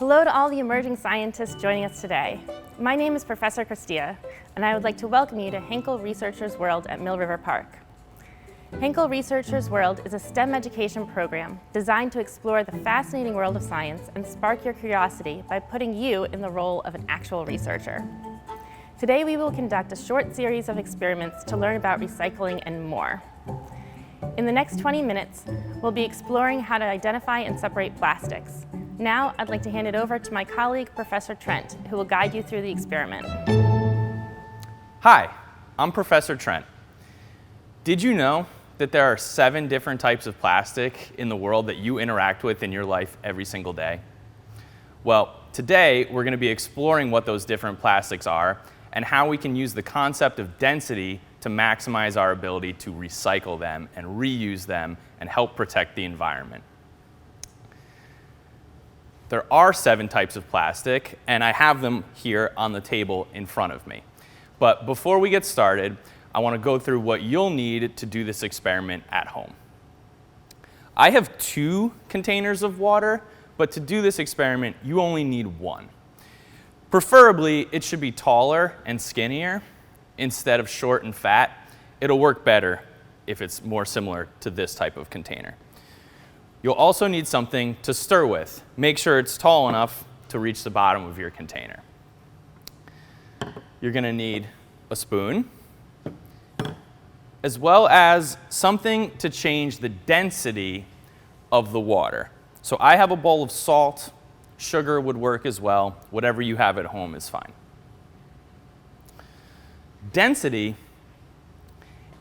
Hello to all the emerging scientists joining us today. My name is Professor Christia, and I would like to welcome you to Henkel Researchers World at Mill River Park. Henkel Researchers World is a STEM education program designed to explore the fascinating world of science and spark your curiosity by putting you in the role of an actual researcher. Today we will conduct a short series of experiments to learn about recycling and more. In the next 20 minutes, we'll be exploring how to identify and separate plastics. Now, I'd like to hand it over to my colleague, Professor Trent, who will guide you through the experiment. Hi, I'm Professor Trent. Did you know that there are 7 different types of plastic in the world that you interact with in your life every single day? Well, today we're going to be exploring what those different plastics are and how we can use the concept of density to maximize our ability to recycle them and reuse them and help protect the environment. There are 7 types of plastic, and I have them here on the table in front of me. But before we get started, I want to go through what you'll need to do this experiment at home. I have 2 containers of water, but to do this experiment, you only need 1. Preferably, it should be taller and skinnier instead of short and fat. It'll work better if it's more similar to this type of container. You'll also need something to stir with. Make sure it's tall enough to reach the bottom of your container. You're going to need a spoon, as well as something to change the density of the water. So I have a bowl of salt. Sugar would work as well. Whatever you have at home is fine. Density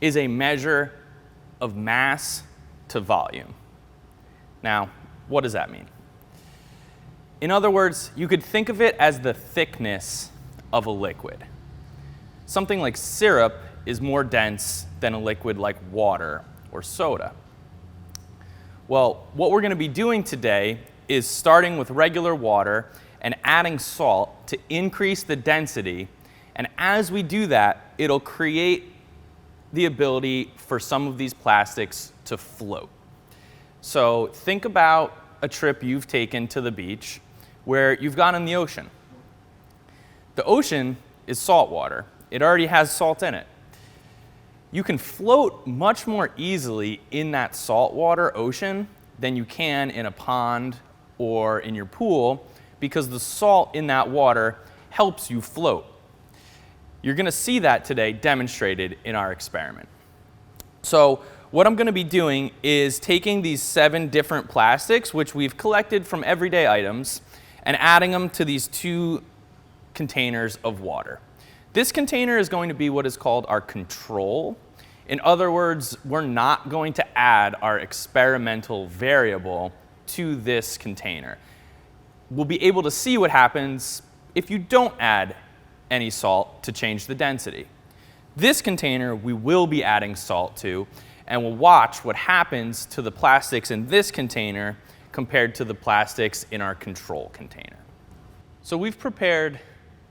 is a measure of mass to volume. Now, what does that mean? In other words, you could think of it as the thickness of a liquid. Something like syrup is more dense than a liquid like water or soda. Well, what we're going to be doing today is starting with regular water and adding salt to increase the density. And as we do that, it'll create the ability for some of these plastics to float. So think about a trip you've taken to the beach where you've gone in the ocean. The ocean is salt water. It already has salt in it. You can float much more easily in that saltwater ocean than you can in a pond or in your pool because the salt in that water helps you float. You're going to see that today demonstrated in our experiment. So what I'm going to be doing is taking these 7 different plastics, which we've collected from everyday items, and adding them to these 2 containers of water. This container is going to be what is called our control. In other words, we're not going to add our experimental variable to this container. We'll be able to see what happens if you don't add any salt to change the density. This container we will be adding salt to, and we'll watch what happens to the plastics in this container compared to the plastics in our control container. So we've prepared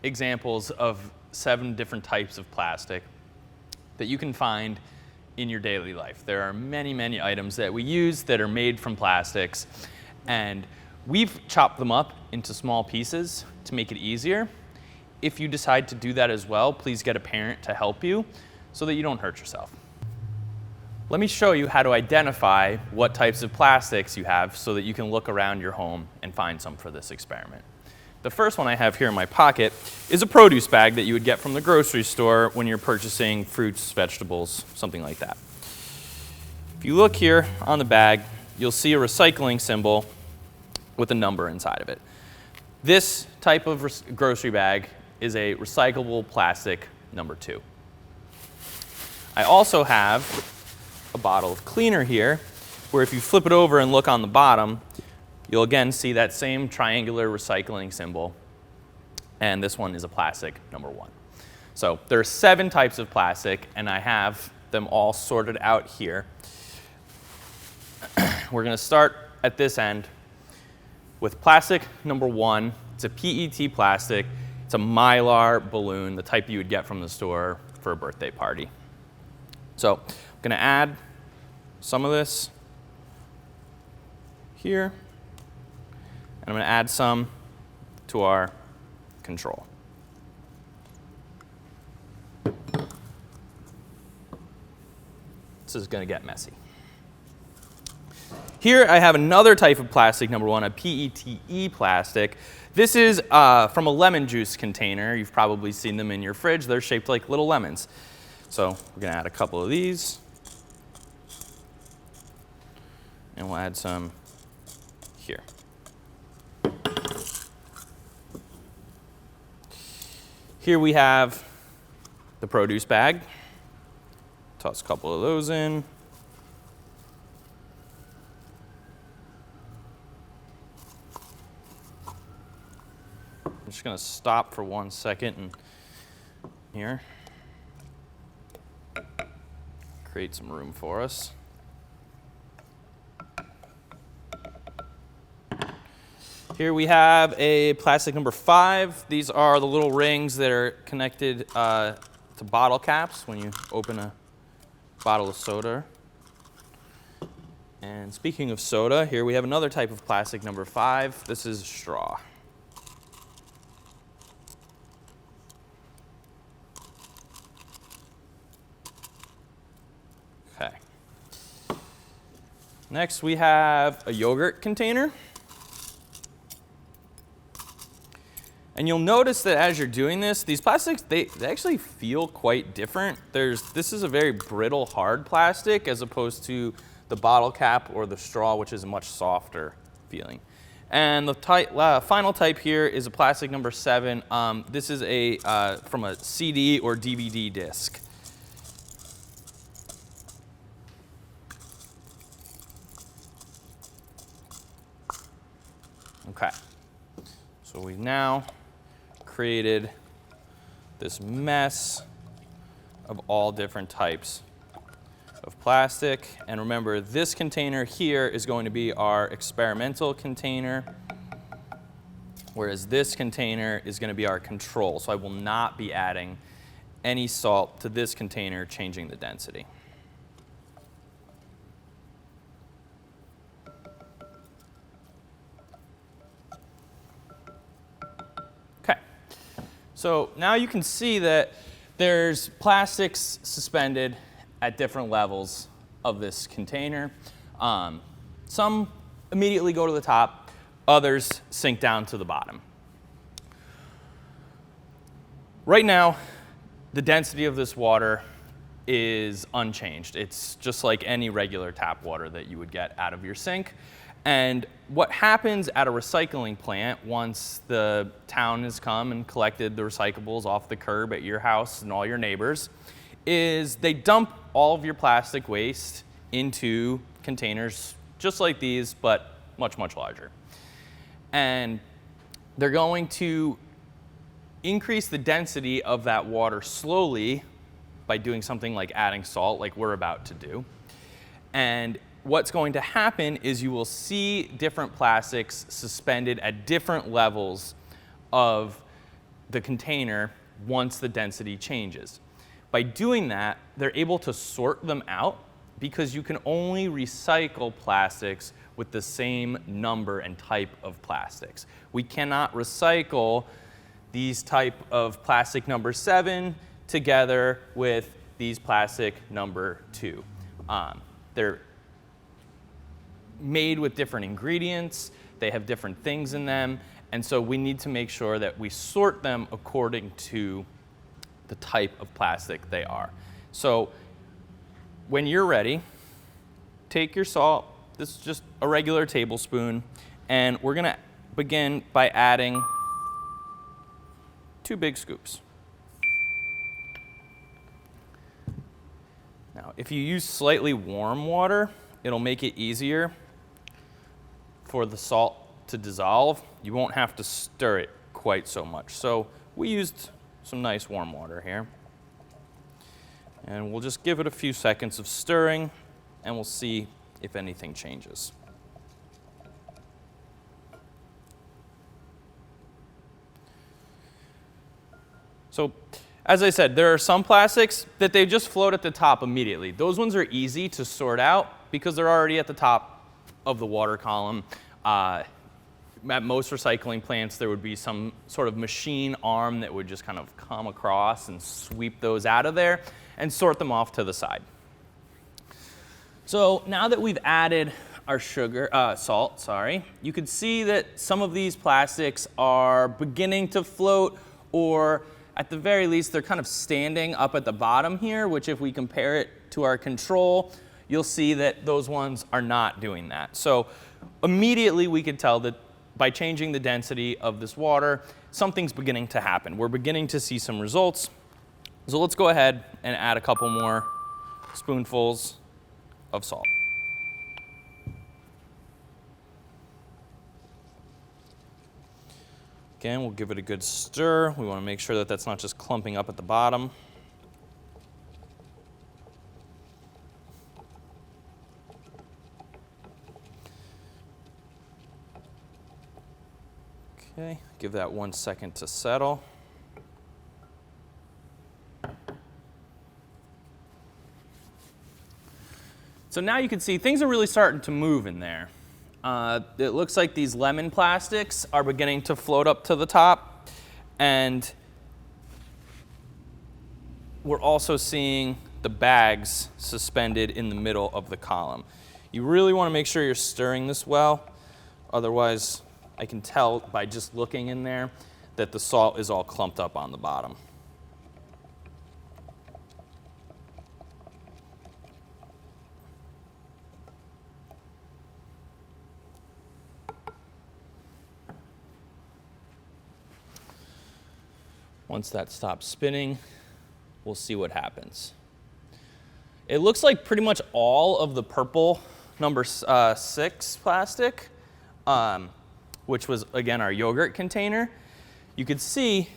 examples of 7 different types of plastic that you can find in your daily life. There are many, many items that we use that are made from plastics, and we've chopped them up into small pieces to make it easier. If you decide to do that as well, please get a parent to help you so that you don't hurt yourself. Let me show you how to identify what types of plastics you have so that you can look around your home and find some for this experiment. The first one I have here in my pocket is a produce bag that you would get from the grocery store when you're purchasing fruits, vegetables, something like that. If you look here on the bag, you'll see a recycling symbol with a number inside of it. This type of grocery bag is a recyclable plastic number 2. I also have a bottle of cleaner here, where if you flip it over and look on the bottom, you'll again see that same triangular recycling symbol, and this one is a plastic number 1. So there are 7 types of plastic, and I have them all sorted out here. We're going to start at this end with plastic number 1. It's a PET plastic. It's a Mylar balloon, the type you would get from the store for a birthday party. So I'm going to add some of this here, and I'm going to add some to our control. This is going to get messy. Here I have another type of plastic, number one, a PETE plastic. This is from a lemon juice container. You've probably seen them in your fridge. They're shaped like little lemons. So we're going to add a couple of these. And we'll add some here. Here we have the produce bag. Toss a couple of those in. I'm just going to stop for 1 second and here. Create some room for us. Here we have a plastic number 5. These are the little rings that are connected to bottle caps when you open a bottle of soda. And speaking of soda, here we have another type of plastic number 5. This is straw. Okay. Next we have a yogurt container. And you'll notice that as you're doing this, these plastics, they actually feel quite different. This is a very brittle, hard plastic as opposed to the bottle cap or the straw, which is a much softer feeling. And the final type here is a plastic number 7. This is from a CD or DVD disc. Okay, so we've now created this mess of all different types of plastic. And remember, this container here is going to be our experimental container, whereas this container is going to be our control. So I will not be adding any salt to this container, changing the density. So now you can see that there's plastics suspended at different levels of this container. Some immediately go to the top, others sink down to the bottom. Right now, the density of this water is unchanged. It's just like any regular tap water that you would get out of your sink. And what happens at a recycling plant once the town has come and collected the recyclables off the curb at your house and all your neighbors is they dump all of your plastic waste into containers just like these, but much, much larger. And they're going to increase the density of that water slowly by doing something like adding salt, like we're about to do. And what's going to happen is you will see different plastics suspended at different levels of the container once the density changes. By doing that, they're able to sort them out because you can only recycle plastics with the same number and type of plastics. We cannot recycle these type of plastic number 7 together with these plastic number 2. They're made with different ingredients, they have different things in them, and so we need to make sure that we sort them according to the type of plastic they are. So when you're ready, take your salt, this is just a regular tablespoon, and we're gonna begin by adding 2 big scoops. Now, if you use slightly warm water, it'll make it easier for the salt to dissolve. You won't have to stir it quite so much. So we used some nice warm water here. And we'll just give it a few seconds of stirring, and we'll see if anything changes. So, as I said, there are some plastics that they just float at the top immediately. Those ones are easy to sort out because they're already at the top of the water column. at most recycling plants, there would be some sort of machine arm that would just kind of come across and sweep those out of there and sort them off to the side. So now that we've added our salt, you can see that some of these plastics are beginning to float, or at the very least, they're kind of standing up at the bottom here, which if we compare it to our control, you'll see that those ones are not doing that. So immediately we could tell that by changing the density of this water, something's beginning to happen. We're beginning to see some results. So let's go ahead and add a couple more spoonfuls of salt. Again, we'll give it a good stir. We want to make sure that that's not just clumping up at the bottom. Okay, give that 1 second to settle. So now you can see things are really starting to move in there. It looks like these lemon plastics are beginning to float up to the top, and we're also seeing the bags suspended in the middle of the column. You really want to make sure you're stirring this well, otherwise I can tell by just looking in there that the salt is all clumped up on the bottom. Once that stops spinning, we'll see what happens. It looks like pretty much all of the purple number 6 plastic, which was, again, our yogurt container, you could see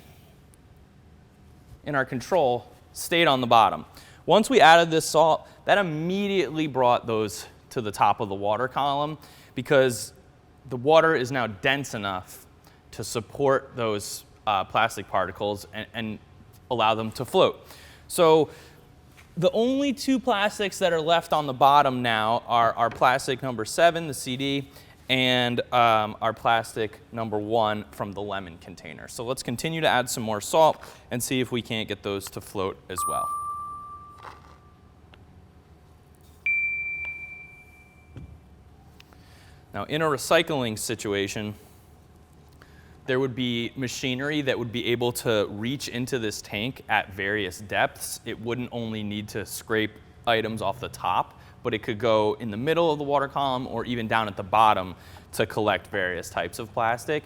in our control stayed on the bottom. Once we added this salt, that immediately brought those to the top of the water column because the water is now dense enough to support those plastic particles and allow them to float. So the only 2 plastics that are left on the bottom now are our plastic number 7, the CD, and our plastic number 1 from the lemon container. So let's continue to add some more salt and see if we can't get those to float as well. Now in a recycling situation, there would be machinery that would be able to reach into this tank at various depths. It wouldn't only need to scrape items off the top, but it could go in the middle of the water column or even down at the bottom to collect various types of plastic.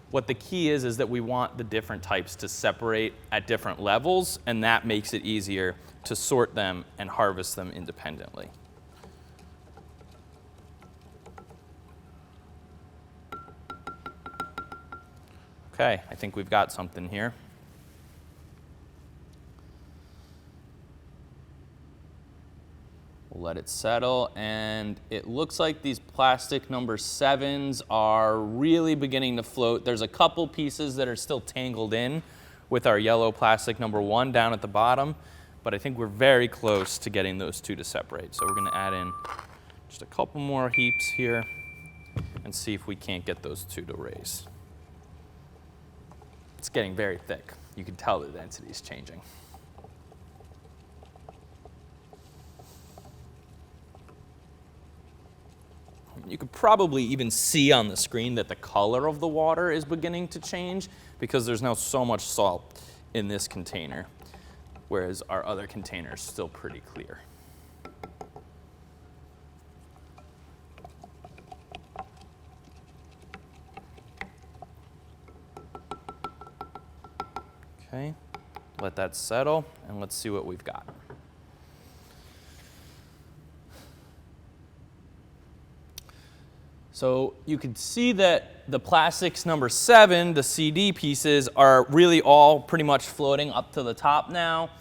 What the key is that we want the different types to separate at different levels, and that makes it easier to sort them and harvest them independently. Okay, I think we've got something here. We'll let it settle, and it looks like these plastic number 7s are really beginning to float. There's a couple pieces that are still tangled in with our yellow plastic number 1 down at the bottom, but I think we're very close to getting those 2 to separate. So we're going to add in just a couple more heaps here and see if we can't get those 2 to raise. It's getting very thick. You can tell the density is changing. You could probably even see on the screen that the color of the water is beginning to change because there's now so much salt in this container, whereas our other container is still pretty clear. Okay, let that settle, and let's see what we've got. So you can see that the plastics number 7, the CD pieces, are really all pretty much floating up to the top now.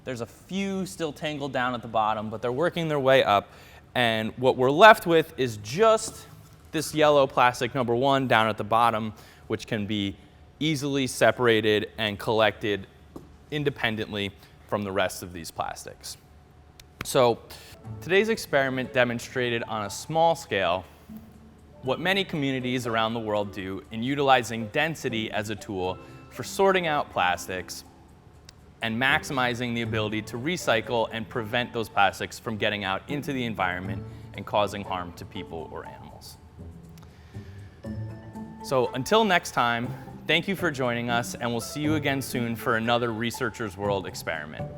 There's a few still tangled down at the bottom, but they're working their way up. And what we're left with is just this yellow plastic number 1 down at the bottom, which can be easily separated and collected independently from the rest of these plastics. So today's experiment demonstrated on a small scale what many communities around the world do in utilizing density as a tool for sorting out plastics and maximizing the ability to recycle and prevent those plastics from getting out into the environment and causing harm to people or animals. So until next time, thank you for joining us, and we'll see you again soon for another Researcher's World experiment.